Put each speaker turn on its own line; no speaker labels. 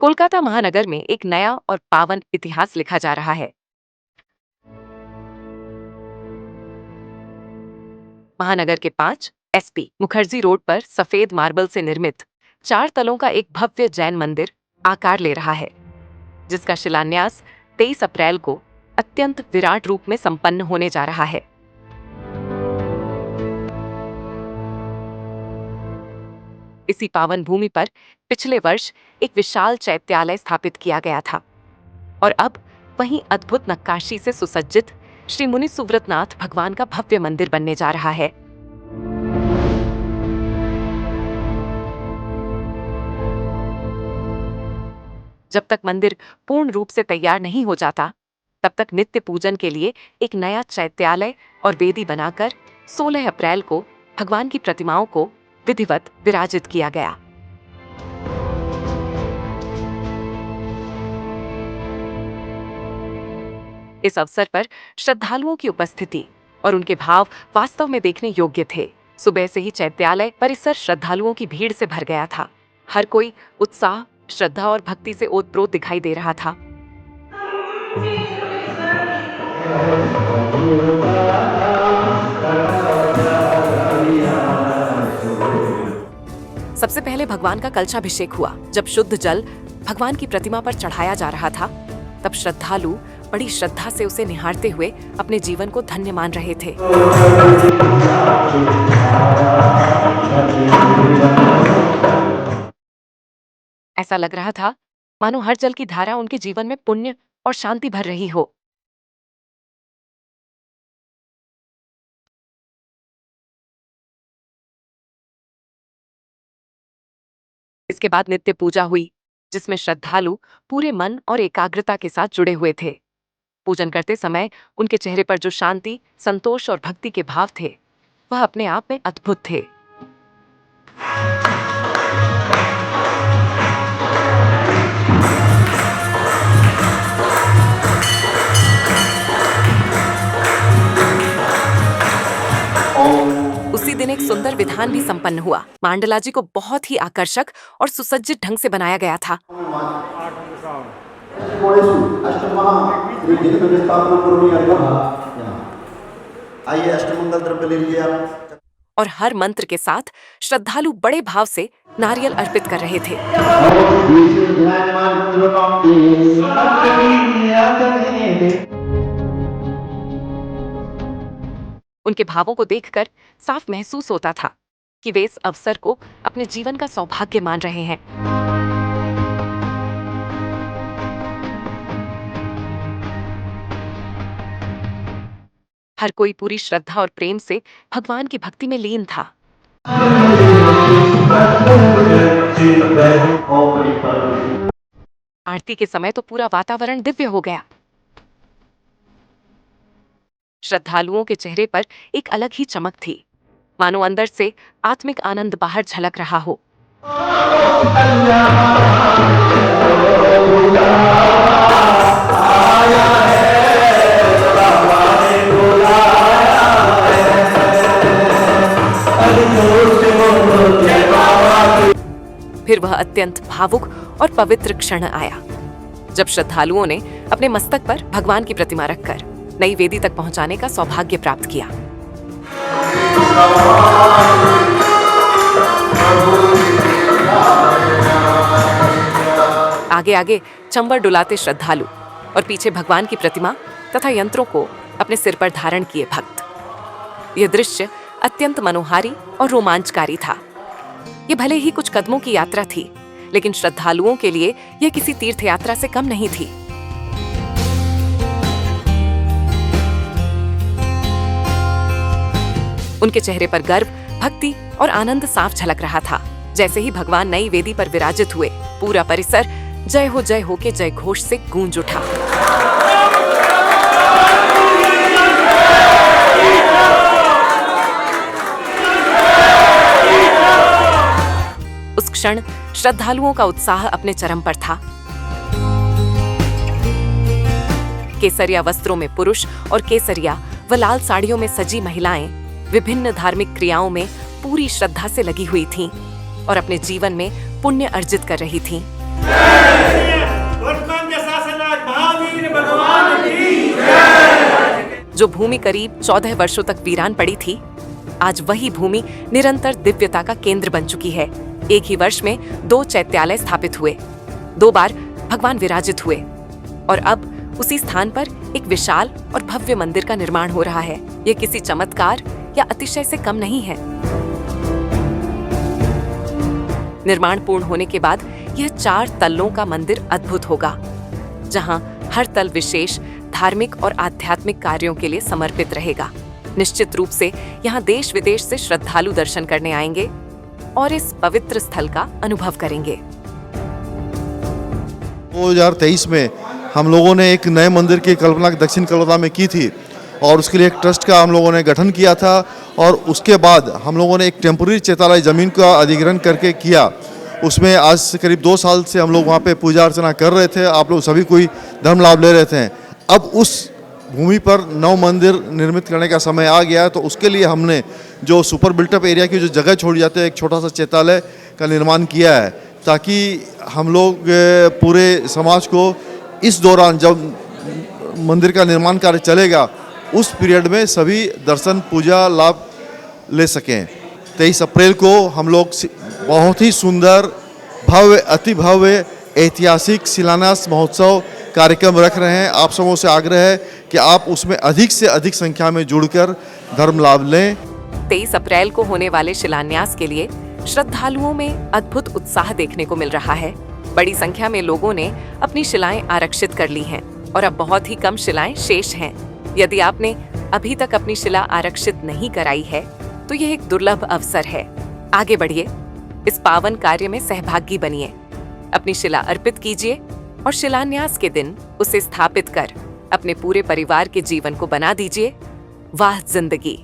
कोलकाता महानगर में एक नया और पावन इतिहास लिखा जा रहा है। महानगर के 5 एसपी मुखर्जी रोड पर सफेद मार्बल से निर्मित 4 तलों का एक भव्य जैन मंदिर आकार ले रहा है, जिसका शिलान्यास 23 अप्रैल को अत्यंत विराट रूप में संपन्न होने जा रहा है। इसी पावन भूमि पर पिछले वर्ष एक विशाल चैत्यालय स्थापित किया गया था और अब वहीं अद्भुत नक्काशी से सुसज्जित श्री मुनि सुव्रतनाथ भगवान का भव्य मंदिर बनने जा रहा है। जब तक मंदिर पूर्ण रूप से तैयार नहीं हो जाता, तब तक नित्य पूजन के लिए एक नया चैत्यालय और वेदी बनाकर 16 अप्रैल को भगवान की प्रतिमाओं को विधिवत विराजित किया गया। इस अवसर पर श्रद्धालुओं की उपस्थिति और उनके भाव वास्तव में देखने योग्य थे। सुबह से ही चैत्यालय परिसर श्रद्धालुओं की भीड़ से भर गया था। हर कोई उत्साह, श्रद्धा और भक्ति से ओतप्रोत दिखाई दे रहा था। सबसे पहले भगवान का कलशाभिषेक हुआ। जब शुद्ध जल भगवान की प्रतिमा पर चढ़ाया जा रहा था, तब श्रद्धालु बड़ी श्रद्धा से उसे निहारते हुए अपने जीवन को धन्य मान रहे थे। ऐसा लग रहा था मानो हर जल की धारा उनके जीवन में पुण्य और शांति भर रही हो। इसके बाद नित्य पूजा हुई, जिसमें श्रद्धालु पूरे मन और एकाग्रता के साथ जुड़े हुए थे। पूजन करते समय उनके चेहरे पर जो शांति, संतोष और भक्ति के भाव थे, वह अपने आप में अद्भुत थे। उसी दिन एक सुंदर विधान भी संपन्न हुआ। मांडला जी को बहुत ही आकर्षक और सुसज्जित ढंग से बनाया गया था। और हर मंत्र के साथ श्रद्धालु बड़े भाव से नारियल अर्पित कर रहे थे। उनके भावों को देखकर साफ महसूस होता था कि वे इस अवसर को अपने जीवन का सौभाग्य मान रहे हैं। हर कोई पूरी श्रद्धा और प्रेम से भगवान की भक्ति में लीन था। आरती के समय तो पूरा वातावरण दिव्य हो गया। श्रद्धालुओं के चेहरे पर एक अलग ही चमक थी, मानो अंदर से आत्मिक आनंद बाहर झलक रहा हो। फिर वह अत्यंत भावुक और पवित्र क्षण आया, जब श्रद्धालुओं ने अपने मस्तक पर भगवान की प्रतिमा रखकर नई वेदी तक पहुंचाने का सौभाग्य प्राप्त किया। आगे आगे चंबर डुलाते श्रद्धालु और पीछे भगवान की प्रतिमा तथा यंत्रों को अपने सिर पर धारण किए भक्त। यह दृश्य अत्यंत मनोहारी और रोमांचकारी था। ये भले ही कुछ कदमों की यात्रा थी, लेकिन श्रद्धालुओं के लिए यह किसी तीर्थ यात्रा से कम नहीं थी। उनके चेहरे पर गर्व, भक्ति और आनंद साफ झलक रहा था। जैसे ही भगवान नई वेदी पर विराजित हुए, पूरा परिसर जय हो के जय घोष से गूंज उठा। उस क्षण श्रद्धालुओं का उत्साह अपने चरम पर था। केसरिया वस्त्रों में पुरुष और केसरिया व लाल साड़ियों में सजी महिलाएं विभिन्न धार्मिक क्रियाओं में पूरी श्रद्धा से लगी हुई थीं और अपने जीवन में पुण्य अर्जित कर रही थीं।
वर्तमान के शासनराज महावीर भगवान की।
जो भूमि करीब 14 वर्षों तक वीरान पड़ी थी, आज वही भूमि निरंतर दिव्यता का केंद्र बन चुकी है। एक ही वर्ष में 2 चैत्यालय स्थापित हुए, 2 बार भगवान विराजित हुए और अब उसी स्थान पर एक विशाल और भव्य मंदिर का निर्माण हो रहा है। यह किसी चमत्कार या अतिशय से कम नहीं है। निर्माण पूर्ण होने के बाद यह 4 तल्लों का मंदिर अद्भुत होगा, जहां हर तल विशेष धार्मिक और आध्यात्मिक कार्यों के लिए समर्पित रहेगा। निश्चित रूप से यहाँ देश विदेश से श्रद्धालु दर्शन करने आएंगे और इस पवित्र स्थल का अनुभव करेंगे।
2023 में हम लोगों ने एक नए मंदिर की कल्पना दक्षिण कोलकाता में की थी और उसके लिए एक ट्रस्ट का हम लोगों ने गठन किया था और उसके बाद हम लोगों ने एक टेम्पोररी चैत्यालय ज़मीन का अधिग्रहण करके किया। उसमें आज से करीब 2 साल से हम लोग वहाँ पे पूजा अर्चना कर रहे थे। आप लोग सभी कोई धर्म लाभ ले रहे थे। अब उस भूमि पर 9 मंदिर निर्मित करने का समय आ गया है, तो उसके लिए हमने जो सुपर बिल्टअप एरिया की जो जगह छोड़ी जाती है, एक छोटा सा चैत्यालय का निर्माण किया है, ताकि हम लोग पूरे समाज को इस दौरान जब मंदिर का निर्माण कार्य चलेगा उस पीरियड में सभी दर्शन पूजा लाभ ले सकें। 23 अप्रैल को हम लोग बहुत ही सुंदर भव्य अति भव्य ऐतिहासिक शिलान्यास महोत्सव कार्यक्रम रख रहे हैं। आप सबों से आग्रह है कि आप उसमें अधिक से अधिक संख्या में जुड़कर धर्म लाभ लें।
23 अप्रैल को होने वाले शिलान्यास के लिए श्रद्धालुओं में अद्भुत उत्साह देखने को मिल रहा है। बड़ी संख्या में लोगों ने अपनी शिलाएं आरक्षित कर ली हैं और अब बहुत ही कम शिलाएं शेष हैं। यदि आपने अभी तक अपनी शिला आरक्षित नहीं कराई है तो यह एक दुर्लभ अवसर है। आगे बढ़िए, इस पावन कार्य में सहभागी बनिए, अपनी शिला अर्पित कीजिए और शिलान्यास के दिन उसे स्थापित कर अपने पूरे परिवार के जीवन को बना दीजिए। वाह जिंदगी।